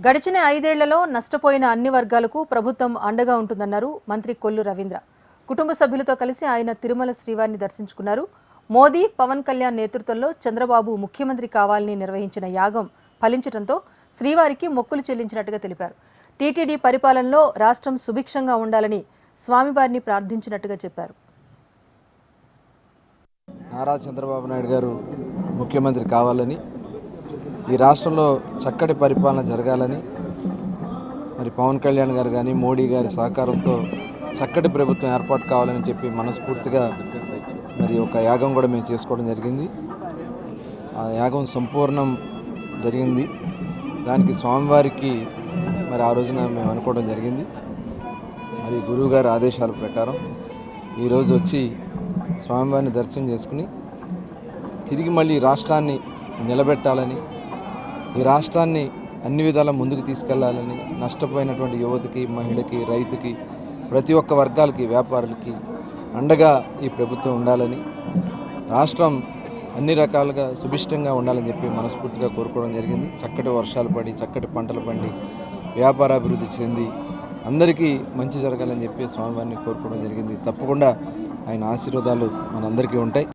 గడిచిన 5 ఏళ్లలో నష్టపోయిన అన్ని వర్గాలకు ప్రభుత్వం అండగా ఉంటుందన్నారు మంత్రి కొల్లు రవీంద్ర. కుటుంబ సభ్యులతో కలిసి ఆయన తిరుమల శ్రీవారిని దర్శించుకున్నారు. మోదీ, పవన్ కళ్యాణ్ నేతృత్వంలో చంద్రబాబు ముఖ్యమంత్రి కావాలని నిర్వహించిన యాగం ఫలించడంతో శ్రీవారికి మొక్కులు చెల్లించినట్టుగా తెలిపారు. టీటీడీ పరిపాలనలో రాష్ట్రం సుభిక్షంగా ఉండాలని స్వామివారిని ప్రార్థించినట్టుగా చెప్పారు. నారా చంద్రబాబు నాయుడు గారు ముఖ్యమంత్రి కావాలని, ఈ రాష్ట్రంలో చక్కటి పరిపాలన జరగాలని, మరి పవన్ కళ్యాణ్ గారు కానీ మోడీ గారి సహకారంతో చక్కటి ప్రభుత్వం ఏర్పాటు కావాలని చెప్పి మనస్ఫూర్తిగా మరి ఒక యాగం కూడా మేము చేసుకోవడం జరిగింది. ఆ యాగం సంపూర్ణం జరిగింది. దానికి స్వామివారికి మరి ఆ రోజున మేము అనుకోవడం జరిగింది. మరి గురువుగారి ఆదేశాల ప్రకారం ఈరోజు వచ్చి స్వామివారిని దర్శనం చేసుకుని తిరిగి మళ్ళీ రాష్ట్రాన్ని నిలబెట్టాలని, ఈ రాష్ట్రాన్ని అన్ని విధాల ముందుకు తీసుకెళ్లాలని, నష్టపోయినటువంటి యువతకి, మహిళకి, రైతుకి, ప్రతి ఒక్క వర్గాలకి, వ్యాపారులకి అండగా ఈ ప్రభుత్వం ఉండాలని, రాష్ట్రం అన్ని రకాలుగా సుభిష్టంగా ఉండాలని చెప్పి మనస్ఫూర్తిగా కోరుకోవడం జరిగింది. చక్కటి వర్షాలు పడి, చక్కటి పంటలు పండి, వ్యాపారాభివృద్ధి చెంది అందరికీ మంచి జరగాలని చెప్పి స్వామివారిని కోరుకోవడం జరిగింది. తప్పకుండా ఆయన ఆశీర్వాదాలు మనందరికీ ఉంటాయి.